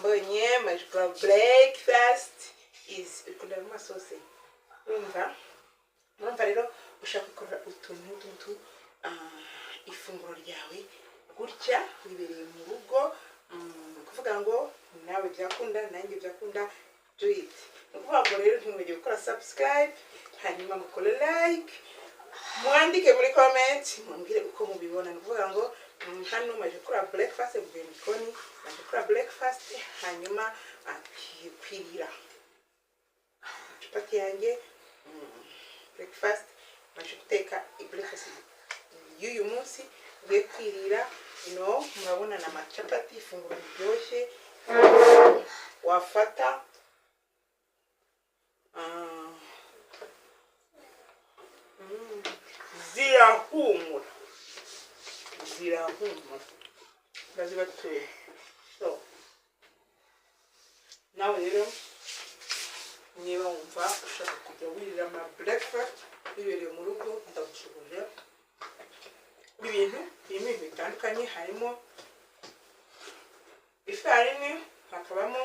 wambonye majikora breakfast is ukunda mu masose urumva rero ushaka gukora utuntu ifunguro ryawe gutya wibereye mu rugo kuvuga ngo nawe byakunda nanjye byakunda do it nukuvuga ngo rero ntimwige gukora subscribe hanyuma mukore like mwandike muri comment mumbwire uko mubibona nukuvuga ngo hano maje gukora breakfast mvuye mikoni maje gukora breakfast hanyuma kwirira chapati yanjye breakfast maje guteka breakfast y'uyu munsi ngiye kwirira murabona na machapati ifunguro ryoshye wafata zirahumura ndazibatuye so nawe rero niba wumva ushaka kujya wirira ama breakfast wibereye mu rugo ndagushubuje ibintu bitandukanye harimo ifarini hakabamo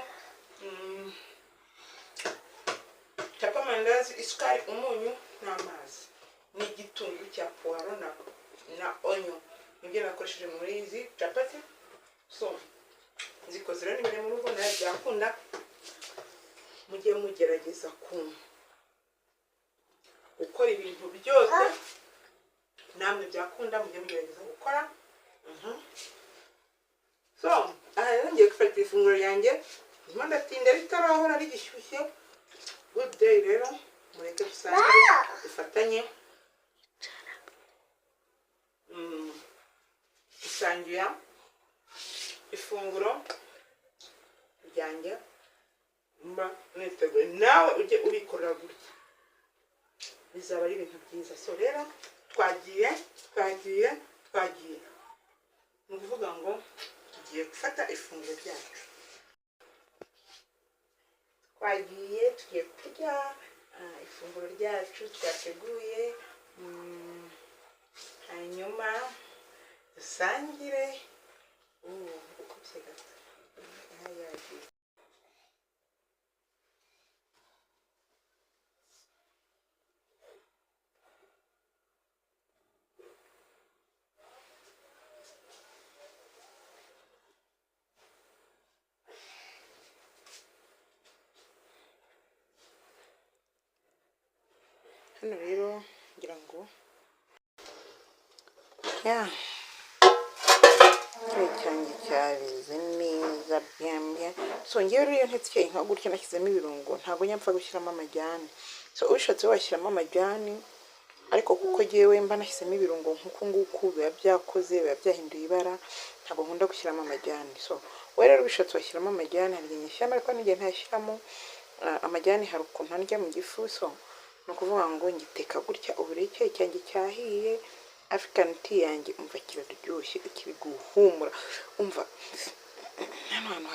chapa mandazi isukari umunyu n'amazi n'igitunguru cya poiro na onion nibyo nakoresheje muri izi chapati so zikoze rero nibere mu rugo nayo byakunda mujye mugerageza gukora ibintu byose namwe byakunda mujye mugerageza gukora so aha rero ngiye gufata ifunguro ryanjye nyuma ndatinda ritarahora rigishyushye good day rero mureke dusangire dufatanye gusangira ifunguro ryanjye mba niteguye nawe ujye ubikorera gutya bizaba ari ibintu byiza so rero twagiye ni ukuvuga ngo tugiye gufata ifunguro ryacu tugiye kurya ifunguro ryacu twateguye hanyuma dusangire ukubye gato hano rero ngira ngo cyanjye cyabize neza byambye so ngewe rero ntetse nka gutya nashyizemo ibirungo ntabwo nyapfa gushyiramo amajyane so ubishatse washyiramo amajyane ariko kuko ngewe mba nashyizemo ibirungo nk'uko nguko biba byakoze biba byahinduye ibara ntabwo nkunda gushyiramo amajyane so wowe rero ubishatse washyiramo amajyane hari igihe nyashyiramo ariko n'igihe ntashyiramo amajyane hari ukuntu ndya mu gifu so ni ukuvuga ngo ngiteka gutya ubureke cyanjye cyahiye African tea yanjye umva kiraryoshye kiri guhumura umva hano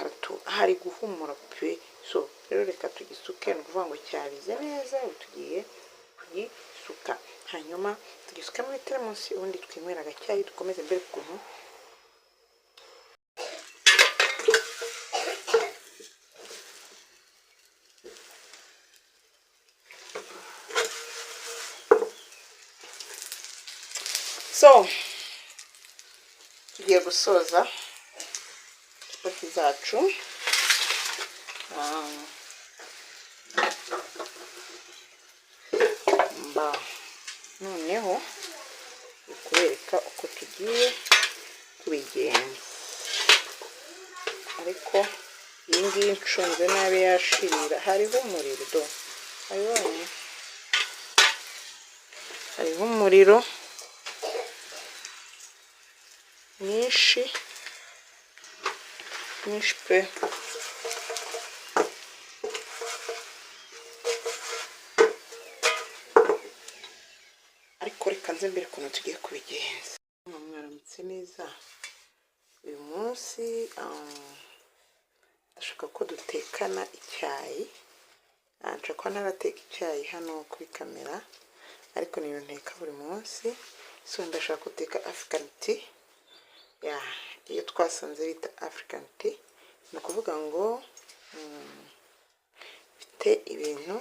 hari guhumura pe so rero reka tugisuke no kuvuga ngo cyabize neza tugiye kugisuka hanyuma tugisuka muri teremusi ubundi twinywera agacyayi dukomeze mbere kuntu so tugiye gusoza chapati zacu noneho kubereka uko tugiye kubigenza ariko iyi ngiyi ncunze nabi yashirira hariho umuriro hariho umuriro mwinshi pe ariko reka nze mbere ukuntu tugiye kubigenza mwaramutse neza uyu munsi ndashaka ko dutekana icyayi nshaka ko narateka icyayi hano kuri kamera ariko niyo nteka buri munsi so ndashaka guteka African tea iyo twasanze bita African tea ni ukuvuga ngo mfite ibintu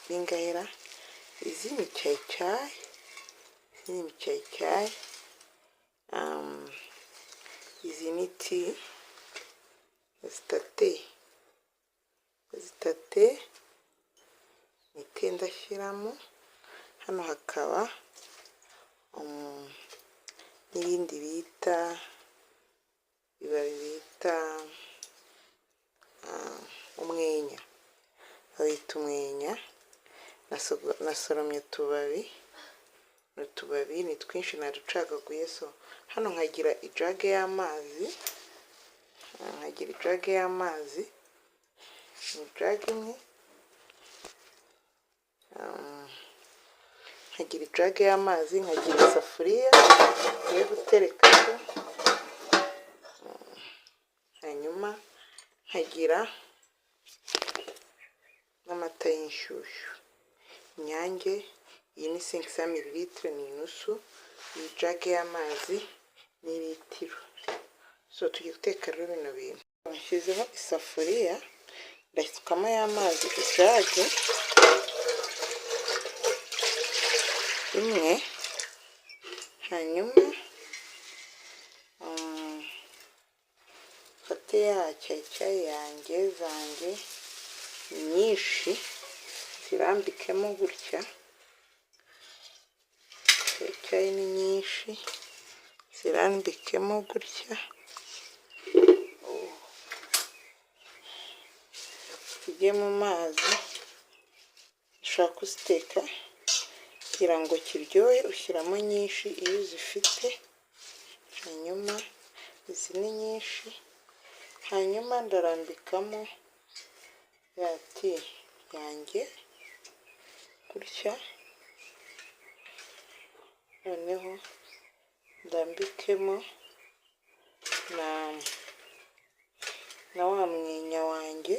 bingahera. Izi ni icyayi, izi ni ti zitate ni ti ndashyiramo. Hano hakaba n'ibindi bita bibabi bita umwenya, bawita umwenya. Nasoromye utubabi ni twinshi naducagaguye. So hano nkagira ijage y'amazi, ijage imwe, nkagira ijage y'amazi, nkagira isafuriya yo guterekaho, hanyuma nkagira n'amata y'inshyushyu. Inyange, iyi ni 500 ml, ni inusu. Iyi jage y'amazi ni litiro. So tugiye guteka rero bino bintu. Nshyizeho isafuriya, ndasukamo y'amazi ijage imwe, hanyuma mfate ya icyayi yanjye zanjye nyinshi zirambikemo gutya. Icyayi ni nyinshi, zirambikemo gutya. Zijye mu mazi. Ushaka kuziteka kugira ngo kiryohe, ushyiramo nyinshi iyo uzifite. Hanyuma izi ni nyinshi, hanyuma ndarambikamo ya ti yanjye gutya. Noneho ndambikemo na wa mwenya wanjye.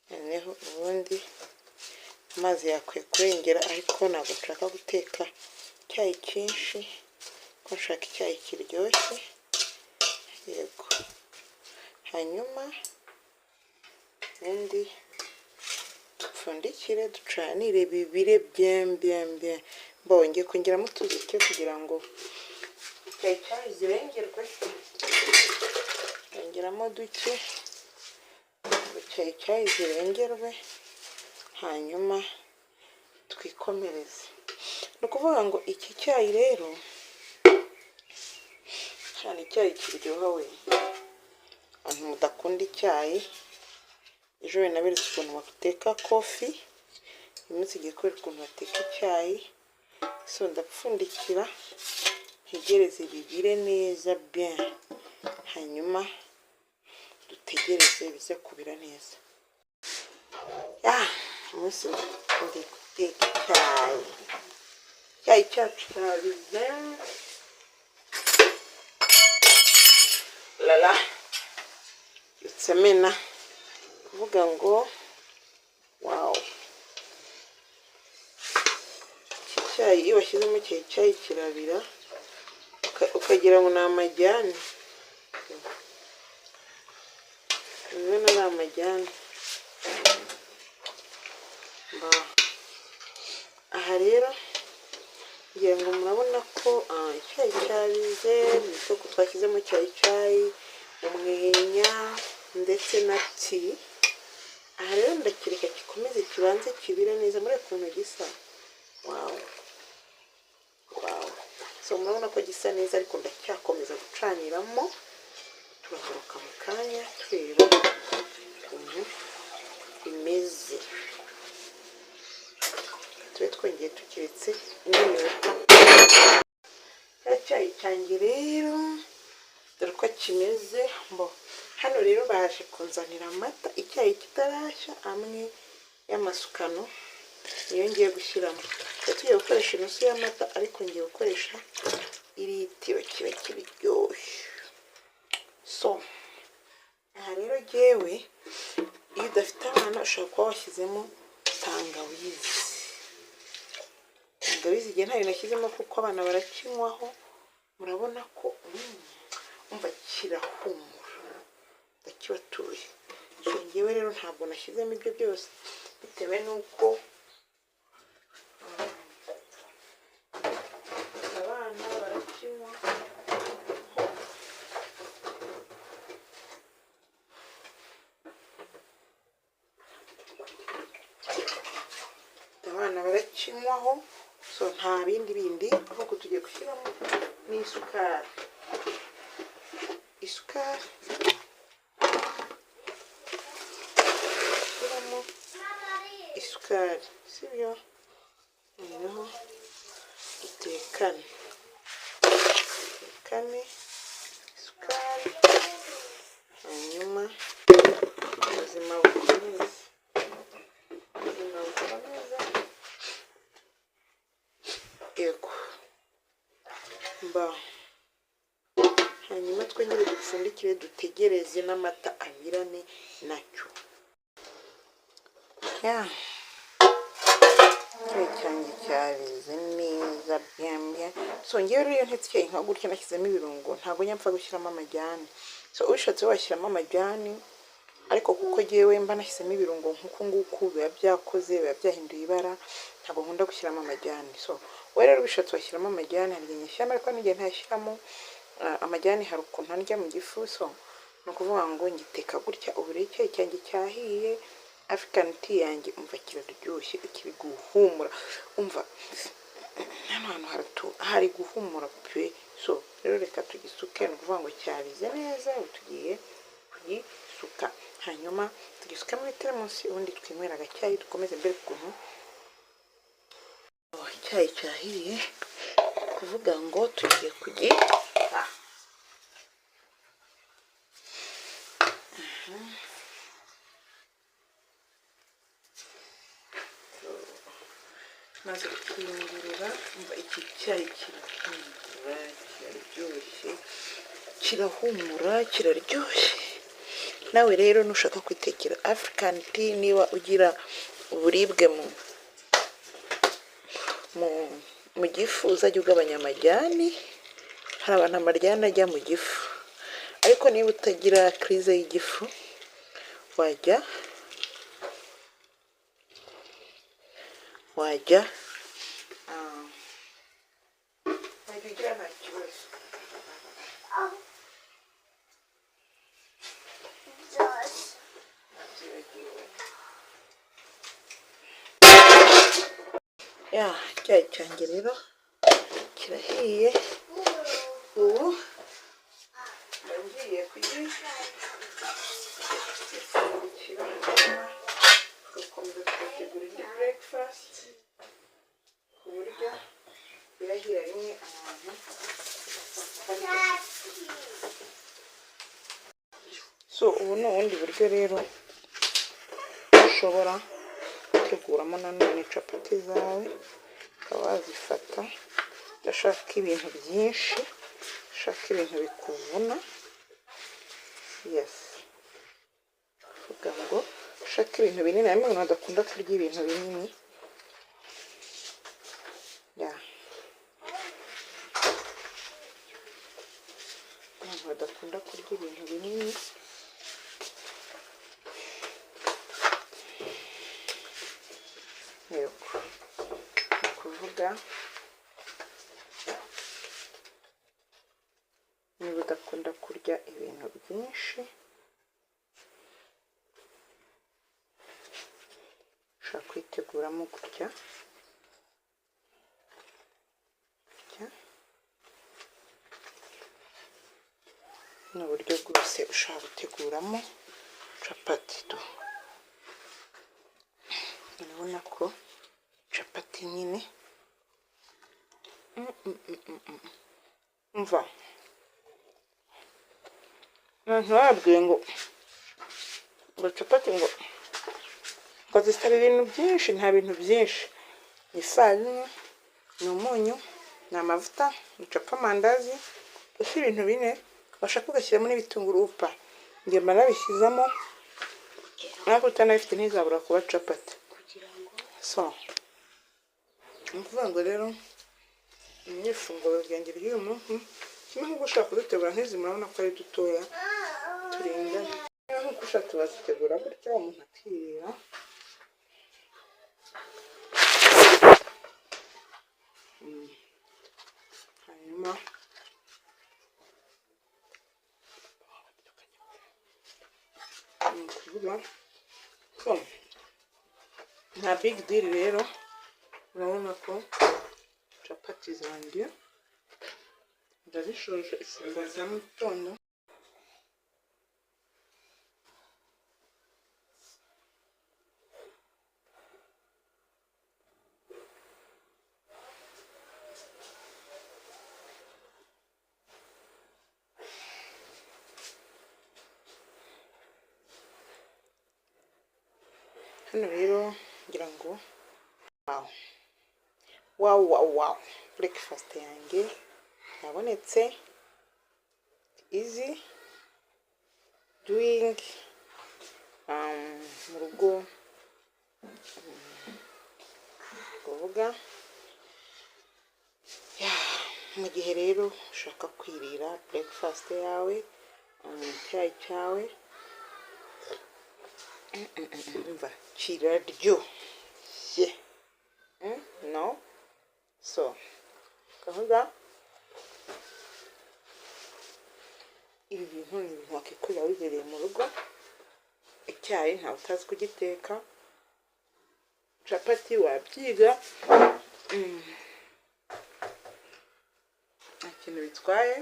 Noneho ubundi amazi yakwiye kurengera, ariko ntabwo nshaka guteka icyayi cyinshi, ko nshaka icyayi kiryoshye. Yego. Hanyuma ubundi dupfundikire, ducanire bibire bien. Mbonye kongeramo tuzike kugira ngo icyayi zirengerwe. Kongeramo duke ngo icyayi zirengerwe, hanyuma twikomereze. Ni ukuvuga ngo iki cyayi rero, cyane icyayi kiryoha we. Abantu mudakunda icyayi, ejo naberetse ukuntu bateka kofi, umunsi ugiye kwereka ukuntu bateka icyayi. So ndapfundikira, ntegereze bibire neza bien, hanyuma dutegereze bize kubira neza. Umunsi ndi guteka icyayi cyacu cyabize. Lala utsemena, kuvuga ngo wow. Icyayi iyo washyizemo icyayi kirabira, ukagira ngo ni amajyane. Ubona ari amajyane. Aha rero ngira ngo murabona ko icyayi cyabize, niko twashyizemo icyayi, umwenya ndetse na ti. Aha rero ndakireka gikomeze kibanze kibire neza. Muri ukuntu gisa, wow. So murabona ko gisa neza, ariko ndacyakomeza gucaniramo. Turagaruka mu kanya tureba ukuntu imeze. Tube twongeye tukiretse n'iminota. Icyayi cyanjye rero dore uko kimeze. Hano rero baje kunzanira amata, icyayi kitarashya, amwe y'amasukano niyo ngiye gushyiramo. Tugiye gukoresha inusu y'amata, ariko ngiye gukoresha litiro, kiba kiryoshye. So aha rero jyewe, iyo udafite abana ushobora kuba washyizemo tangawizi. Tangawizi igihe ntayo nashyizemo kuko abana barakinywaho. Murabona ko umva kirahumura. akibatuye. So ngewe rero ntabwo nashyizemo ibyo byose bitewe n'uko abana barakinywa. Abana barakinywaho, so nta bindi ahubwo tugiye gushyiramo n'isukari. Isukari shyiramo isukari, sibyo? Noneho dutekane isukari, hanyuma ubuzima bukomeze. Yego hanyuma twongere dupfundikire dutegereze n'amata anyurane nacyo. Cyanjye cyarize neza byambye. So ngewe rero ntetse icyayi nka gutya nashyizemo ibirungo, ntabwo nyapfa gushyiramo amajyane. So ubishatse washyiramo amajyane, ariko kuko ngewe mba nashyizemo ibirungo nk'uku nguku biba byakoze, biba byahinduye ibara, ntabwo nkunda gushyiramo amajyane. So wowe rero ubishatse washyiramo amajyane, hari igihe nyashyiramo ariko n'igihe ntashyiramo amajyane hari ukuntu ndya mu gifu. So ni ukuvuga ngo ngiteka gutya. Ubu rero icyayi cyanjye cyahiye, African tea yanjye umva kiraryoshye, kiri guhumura, umva hano hantu hari guhumura pe. So rero reka tugisuke, ni ukuvuga ngo cyarize neza, tugiye kugisuka, hanyuma tugisuka muri teremusi, ubundi twinywera agacyayi dukomeze mbere ukuntu. Icyayi cyahiye, kuvuga ngo tugiye kugita. Maze kuyungurura, umva iki cyayi kirahumura, kiraryoshye, kirahumura, kiraryoshye. Nawe rero nushaka kwitekera African tea, niba ugira uburibwe mu gifu, uzajya ugabanya amajyane. Hari abantu amajyane ajya mu gifu, ariko niba utagira crise y'igifu, wajya ugira nta kibazo. Icyayi cyanjye rero kirahiye, ubu ngiye kugipfundikira, tugakomeza tugategura indi breakfast ku buryo birahira rimwe ahantu. So ubu ni ubundi buryo rero ushobora guteguramo nanone capati zawe, ukaba wazifata udashaka ibintu byinshi, ushaka ibintu bikuvuna. Uvuga ngo ushaka ibintu binini, harimo abantu badakunda kurya ibintu binini. Abantu badakunda kurya ibintu binini, kuvuga niba udakunda kurya ibintu byinshi, ushaka kwiteguramo gutya. Ni uburyo bwose ushaka guteguramo capati. Urabona ko capati nyine umva abantu babwiye ngo capati ngo zisaba ibintu byinshi. Nta bintu byinshi, ni ifarini, ni umunyu, ni amavuta, ni amandazi, gusa ibintu bine. Bashaka ugashyiramo n'ibitunguru upa, njye marabishyizamo, ariko utanabifite ntizabura kuba capati. So ni ukuvuga ngo rero ni ifunguro ryanjye ry'uyu munsi. Kimwe nk'uko ushaka kudutegura nk'izi, murabona ko ari dutoya turingana. eshatu bazitegura gutya umuntu akirira. Hanyuma kuvuga ko nta big deal rero. Urabona ko capati zanjye ndazishoje ifunguro rya mu gitondo. Hano rero ngira ngo wow breakfast yanjye yabonetse. Easy doing mu rugo kuvuga mu gihe rero ushaka kwirira breakfast yawe icyayi cyawe umva kiraryoshye. No so kavuga ibi bintu ni ibintu wakikorera wibereye mu rugo. Icyayi ntawe utazi kugiteka, capati wabyiga, nta kintu bitwaye.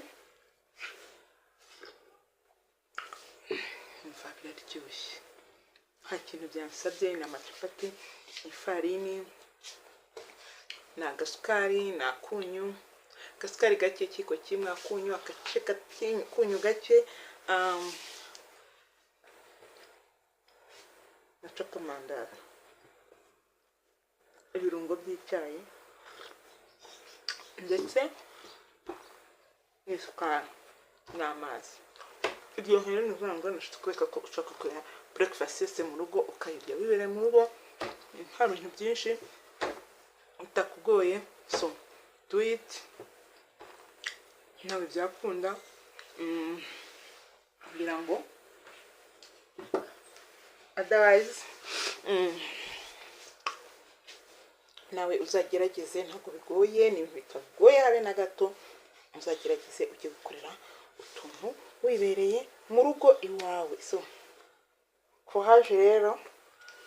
Umva biraryoshye, nta kintu byansabye. Ni amacapati, ifarini, ni agasukari, ni akunyu, agasukari gake kiko kimwe, akunyu agace gake, akunyu gake, na copamandazi, ibirungo by'icyayi ndetse n'isukari n'amazi. Iryo rero ni ukuvuga ngo nashaka kwereka ko ushaka kurya breakfast yose mu rugo ukayirya wibereye mu rugo, nta bintu byinshi bitakugoye. So do it, nawe byakunda kugira ngo otherwise nawe uzagerageze. Ntabwo bigoye, ni ibintu bitagoye habe na gato. Uzagerageze ujye gukorera utuntu wibereye mu rugo iwawe. So courage rero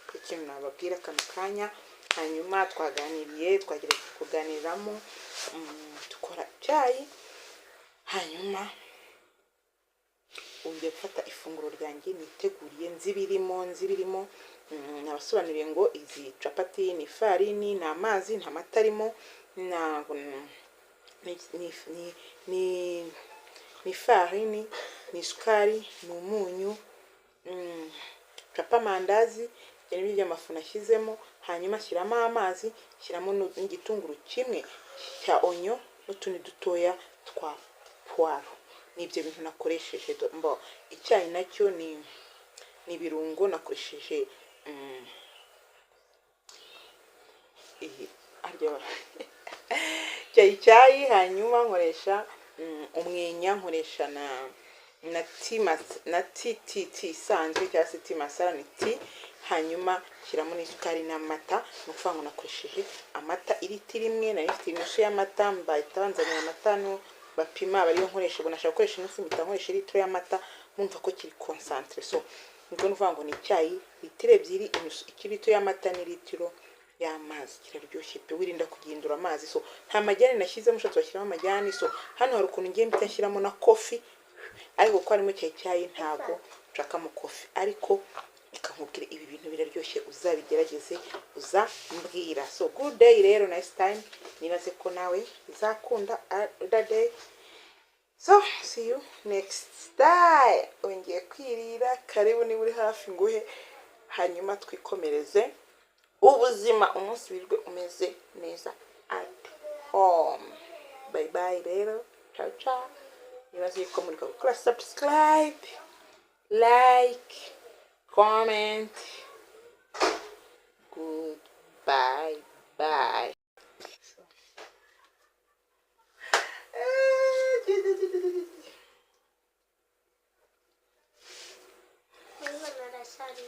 ku kintu nababwira kano kanya. Hanyuma twagerageje kuganiramo dukora icyayi, hanyuma ugiye gufata ifunguro ryanjye niteguriye nzibirimo. Nabasobanuriye ngo izi capati ni ifarini, ni amazi, nta mata arimo, ni ifarini, ni isukari, ni umunyu, capamandazi ibyo by'amafu nashyizemo. Hanyuma shyiramo amazi, shyiramo n'igitunguru kimwe cya onyo n'utundi dutoya twa puwaro. Nibyo bintu nakoresheje. Icyayi nacyo ni ibirungo nakoresheje icyayi. Hanyuma nkoresha umwenya, nkoresha na tea isanzwe cyangwa se tea masala ni tea. Hanyuma shyiramo n'isukari n'amata. Ni ukuvuga ngo nakoresheje amata litiro imwe. Nari mfite inusu y'amata, mbahita banzanira amata bapima bariyo nkoresha. Ubu nashaka gukoresha inusu, mpita nkoresha litiro y'amata. Mwumva ko kiri concentre. So nibwo nuvuga ngo ni icyayi litiro ebyiri, inusu ikilitiro y'amata ni litiro y'amazi. Kiraryoshye pe, wirinda kugihindura amazi. So nta majyane nashyizemo, ushatse washyiramo amajyane. So hano hari ukuntu ngiye mpita nshyiramo na coffee, ariko ko harimo icyayi ntabwo nshakamo coffee. Ariko ikamubwira ibi bintu biraryoshye, uzabigerageze uzambwira. So good day rero, nice time. Nibaze ko nawe bizakunda other day. So see you next time. Ongeye kwirira, karibu niba uri hafi nguhe, hanyuma twikomereze ubuzima, umunsi wirwe umeze neza at home. Bye bye rero, ciao ciao. Nibaze ko muri gukora subscribe, like, comment. Goodbye, bye.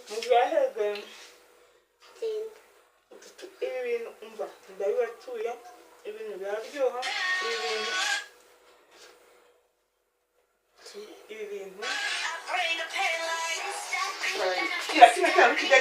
muzahegera ibi bintu umva ndabibatuye ibintu biraryoha ibi bintu kira